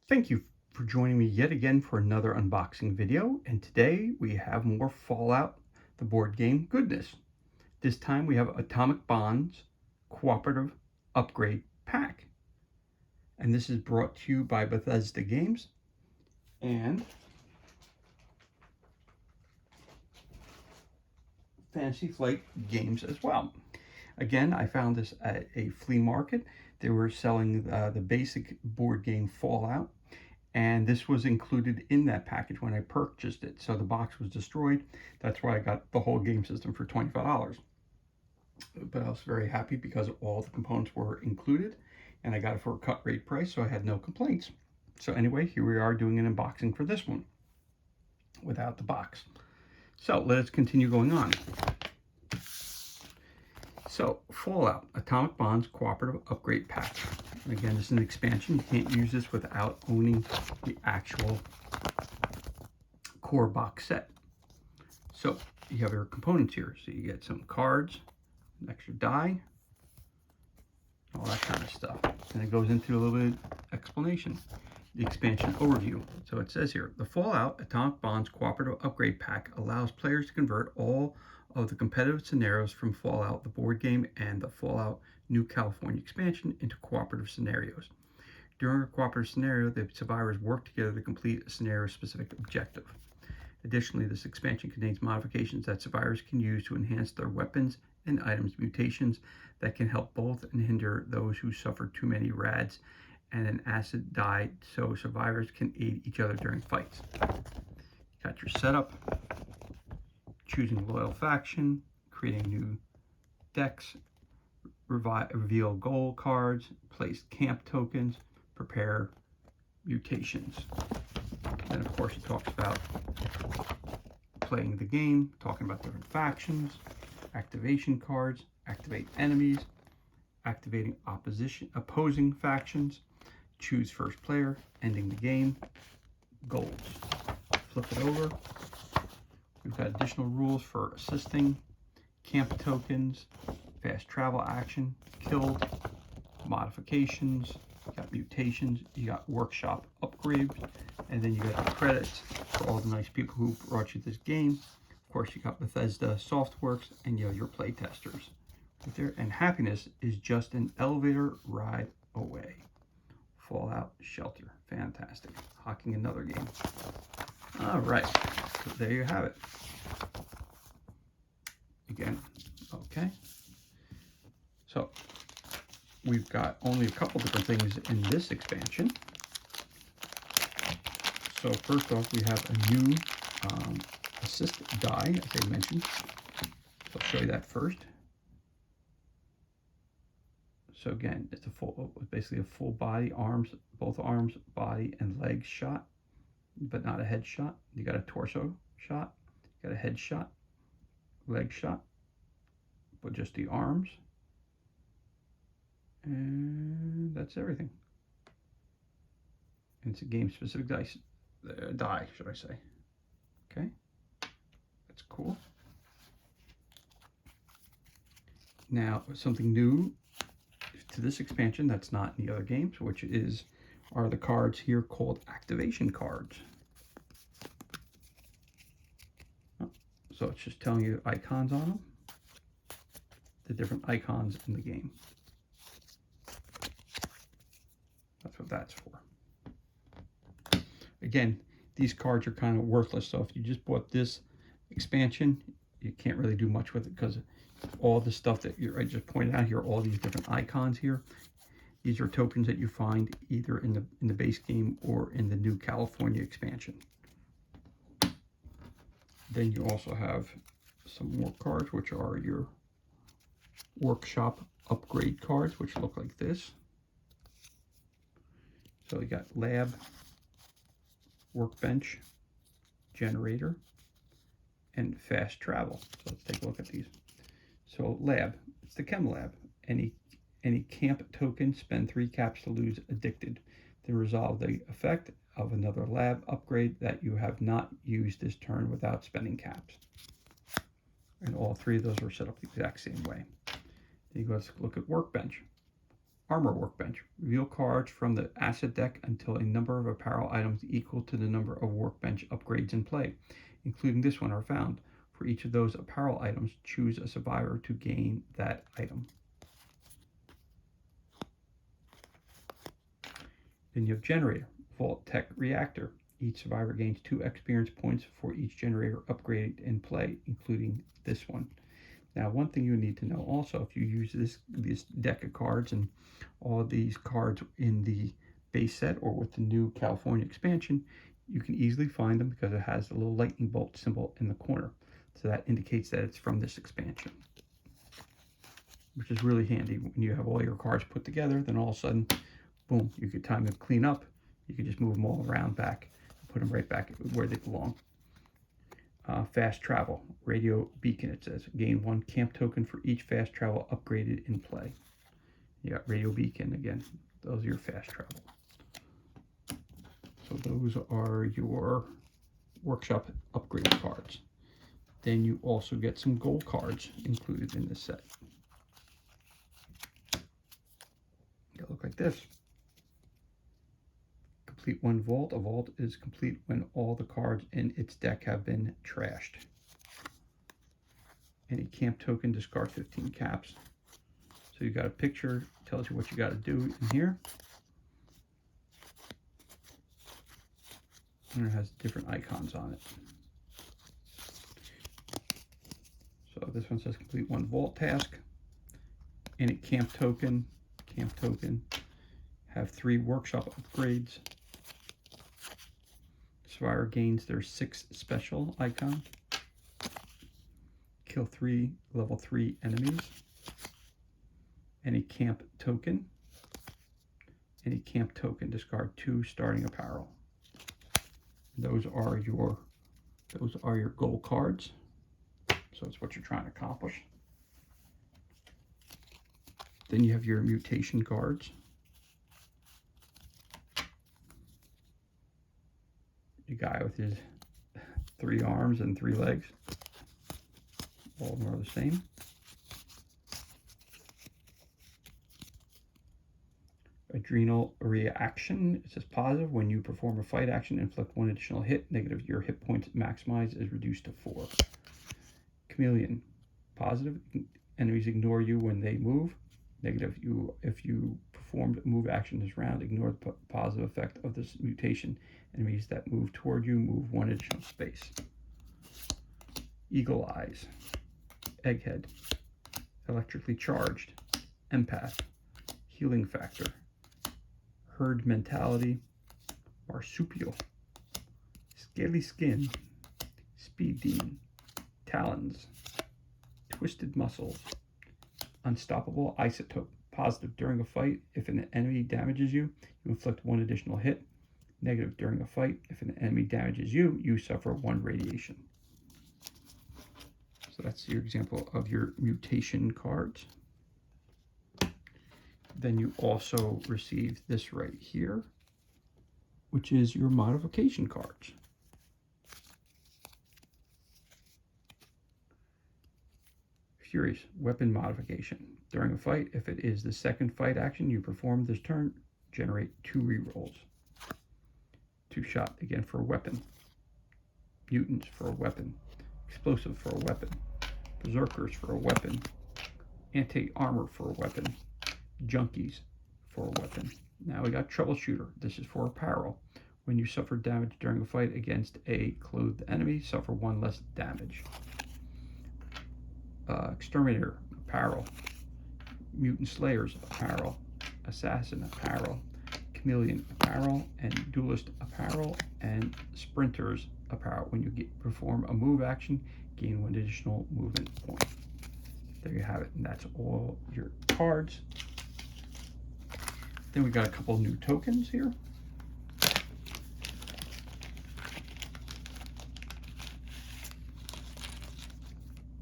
Thank you for joining me yet again for another unboxing video, and today we have more Fallout, the board game goodness. This time we have Atomic Bonds Cooperative Upgrade Pack, and this is brought to you by Bethesda Games and Fantasy Flight Games as well. Again, I found this at a flea market. They were selling the basic board game Fallout, and this was included in that package when I purchased it. So the box was destroyed. That's why I got the whole game system for $25. But I was very happy because all the components were included, and I got it for a cut rate price, so I had no complaints. So anyway, here we are doing an unboxing for this one without the box. So let's continue going on. So, Fallout, Atomic Bonds Cooperative Upgrade Pack. And again, this is an expansion. You can't use this without owning the actual core box set. So, you have your components here. So you get some cards, an extra die, all that kind of stuff. And it goes into a little bit of explanation. The expansion overview. So it says here, the Fallout Atomic Bonds Cooperative Upgrade Pack allows players to convert all of the competitive scenarios from Fallout, the board game, and the Fallout New California expansion into cooperative scenarios. During a cooperative scenario, the survivors work together to complete a scenario-specific objective. Additionally, this expansion contains modifications that survivors can use to enhance their weapons and items, mutations that can help both and hinder those who suffer too many rads and an acid die, so survivors can aid each other during fights. Got your setup, choosing loyal faction, creating new decks, reveal goal cards, place camp tokens, prepare mutations. Then of course it talks about playing the game, talking about different factions, activation cards, activate enemies, activating opposing factions, choose first player, ending the game, goals. Flip it over. We've got additional rules for assisting, camp tokens, fast travel action, killed, modifications, you got mutations, you got workshop upgrades, and then you got the credits for all the nice people who brought you this game. Of course, you got Bethesda Softworks and you know your play testers right there. And happiness is just an elevator ride away. Fallout Shelter, fantastic. Hawking another game. All right, so there you have it. Again, okay. So we've got only a couple different things in this expansion. So first off, we have a new assist die, as I mentioned. So I'll show you that first. So again, it's basically a full body, arms, both arms, body, and legs shot, but not a head shot. You got a torso shot, you got a head shot, leg shot, but just the arms, and that's everything. And it's a game-specific die, should I say? Okay, that's cool. Now, something new to this expansion that's not in the other games, which are the cards here called activation cards. So it's just telling you icons on them, the different icons in the game. That's what that's for. Again, these cards are kind of worthless, so if you just bought this expansion, you can't really do much with it because all the stuff that I just pointed out here, all these different icons here, these are tokens that you find either in the base game or in the New California expansion. Then you also have some more cards, which are your workshop upgrade cards, which look like this. So you got lab, workbench, generator, and fast travel. So let's take a look at these. So lab, it's the chem lab. Any camp token, spend 3 caps to lose addicted. Then resolve the effect of another lab upgrade that you have not used this turn without spending caps. And all 3 of those are set up the exact same way. Then you go to look at workbench. Armor workbench. Reveal cards from the asset deck until a number of apparel items equal to the number of workbench upgrades in play, including this one, are found. For each of those apparel items, choose a survivor to gain that item. Then you have Generator, Vault Tech Reactor. Each survivor gains 2 experience points for each generator upgraded in play, including this one. Now, one thing you need to know also, if you use this deck of cards and all of these cards in the base set or with the new California expansion, you can easily find them because it has a little lightning bolt symbol in the corner. So that indicates that it's from this expansion, which is really handy when you have all your cards put together. Then all of a sudden, boom, you get time to clean up. You can just move them all around back and put them right back where they belong. Fast travel, radio beacon, it says. Gain 1 camp token for each fast travel upgraded in play. You got radio beacon again. Those are your fast travel. So those are your workshop upgrade cards. Then you also get some gold cards included in this set. They look like this. Complete 1 vault. A vault is complete when all the cards in its deck have been trashed. Any camp token, discard 15 caps. So you got a picture, tells you what you got to do in here. And it has different icons on it. So this one says complete 1 vault task. Any camp token, have 3 workshop upgrades. Survivor gains their 6th special icon. Kill 3 level 3 enemies. Any camp token, discard 2 starting apparel. Those are your gold cards. So it's what you're trying to accomplish. Then you have your mutation cards. The guy with his 3 arms and 3 legs. All of them are the same. Adrenal reaction. It says positive. When you perform a fight action, inflict 1 additional hit. Negative. Your hit points maximized is reduced to 4. Chameleon. Positive. Enemies ignore you when they move. Negative. If you performed a move action this round, ignore the positive effect of this mutation. Enemies that move toward you move 1 additional space. Eagle Eyes. Egghead. Electrically charged. Empath. Healing factor. Herd mentality. Marsupial. Scaly skin. Speed demon. Talons. Twisted muscles. Unstoppable isotope. Positive. During a fight, if an enemy damages you, you inflict 1 additional hit. Negative. During a fight, if an enemy damages you, you suffer 1 radiation. So that's your example of your mutation cards. Then you also receive this right here, which is your modification cards. Furious, weapon modification. During a fight, if it is the 2nd fight action you perform this turn, generate 2 rerolls. 2 shot, again for a weapon. Mutants for a weapon. Explosive for a weapon. Berserkers for a weapon. Anti-armor for a weapon. Junkies for a weapon. Now we got Troubleshooter. This is for apparel. When you suffer damage during a fight against a clothed enemy, suffer 1 less damage. Exterminator, apparel. Mutant Slayers, apparel. Assassin, apparel. Chameleon, apparel. And Duelist, apparel. And Sprinters, apparel. When you perform a move action, gain 1 additional movement point. There you have it, and that's all your cards. Then we got a couple new tokens here.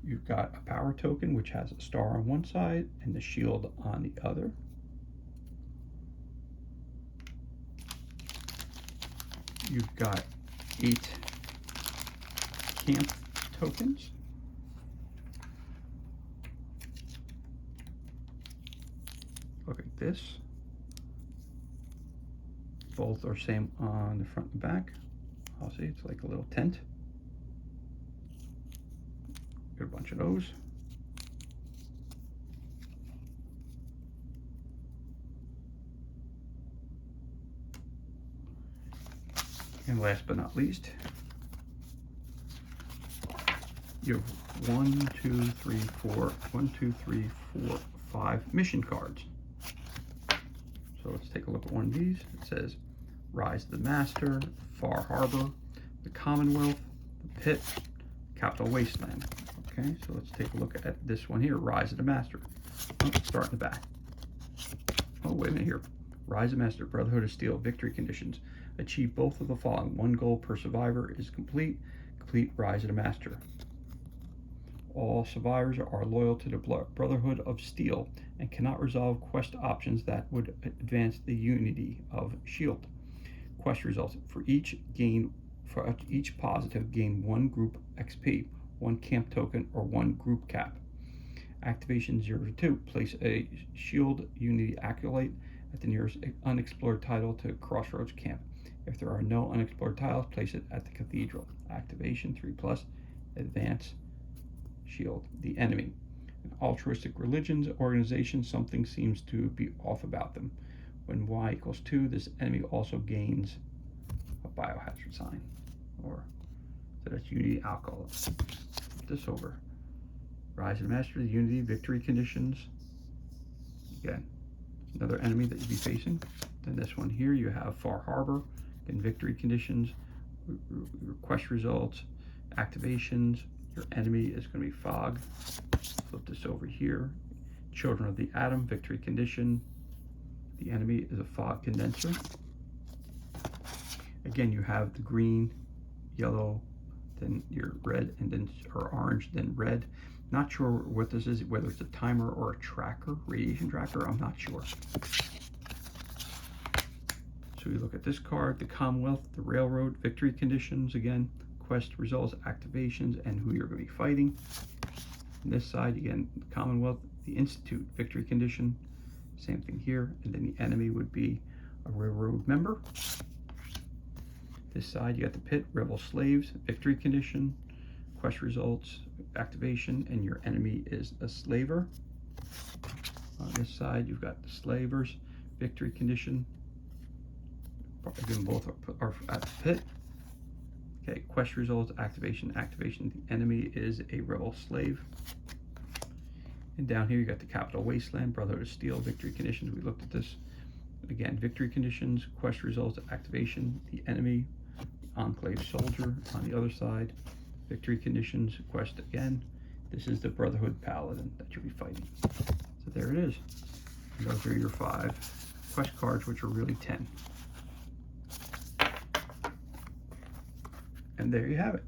You've got a power token, which has a star on one side and the shield on the other. You've got 8 camp tokens. Look at this. Both are same on the front and back. I'll see, it's like a little tent. Get a bunch of those. And last but not least, you have 1, 2, 3, 4, 5 mission cards. So let's take a look at one of these. It says Rise of the Master, Far Harbor, the Commonwealth, the Pit, Capital Wasteland. Okay, so let's take a look at this one here, Rise of the Master. Oh, start in the back. Oh, wait a minute here. Rise of the Master, Brotherhood of Steel, victory conditions. Achieve both of the following. One goal per survivor is complete. Complete Rise of the Master. All survivors are loyal to the Brotherhood of Steel and cannot resolve quest options that would advance the unity of S.H.I.E.L.D. Quest results. For each positive, gain 1 group XP, 1 camp token, or 1 group cap. Activation 0 to 2. Place a S.H.I.E.L.D. Unity Acolyte at the nearest unexplored title to Crossroads Camp. If there are no unexplored tiles, place it at the Cathedral. Activation 3+. Advance S.H.I.E.L.D. The enemy. An altruistic religions organization, something seems to be off about them. When Y equals 2, this enemy also gains a biohazard sign. So that's Unity Alcohol. Flip this over. Rise of the Master, the Unity, victory conditions. Again, another enemy that you'll be facing. Then this one here, you have Far Harbor, again, victory conditions, quest results, activations. Your enemy is going to be Fog. Flip this over here. Children of the Atom, victory condition. The enemy is a fog condenser. Again, you have the green, yellow, then your red, and then or orange, then red. Not sure what this is, whether it's a timer or a tracker, radiation tracker, I'm not sure. So we look at this card, the Commonwealth, the Railroad, victory conditions, again, quest results, activations, and who you're going to be fighting. On this side, again, the Commonwealth, the Institute, victory condition, same thing here, and then the enemy would be a railroad member. This side, you got the Pit, rebel slaves, victory condition, quest results, activation, and your enemy is a slaver. On this side, you've got the slavers, victory condition. Again, both are at the Pit. Okay, quest results, activation. The enemy is a rebel slave. And down here, you got the Capital Wasteland, Brotherhood of Steel, victory conditions. We looked at this. Again, victory conditions, quest results, activation. The enemy, Enclave Soldier. On the other side, victory conditions, quest again. This is the Brotherhood Paladin that you'll be fighting. So there it is. And those are your 5 quest cards, which are really 10. And there you have it.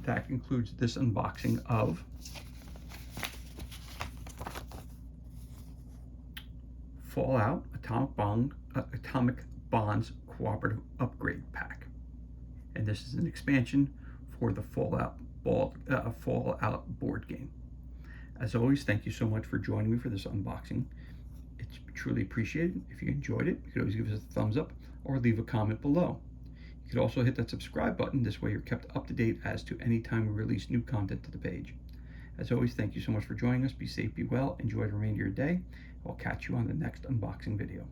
That concludes this unboxing of Fallout Atomic Bonds Cooperative Upgrade Pack. And this is an expansion for the Fallout board game. As always, thank you so much for joining me for this unboxing. It's truly appreciated. If you enjoyed it, you could always give us a thumbs up or leave a comment below. You could also hit that subscribe button. This way you're kept up to date as to any time we release new content to the page. As always, thank you so much for joining us. Be safe, be well, enjoy the remainder of your day. I'll catch you on the next unboxing video.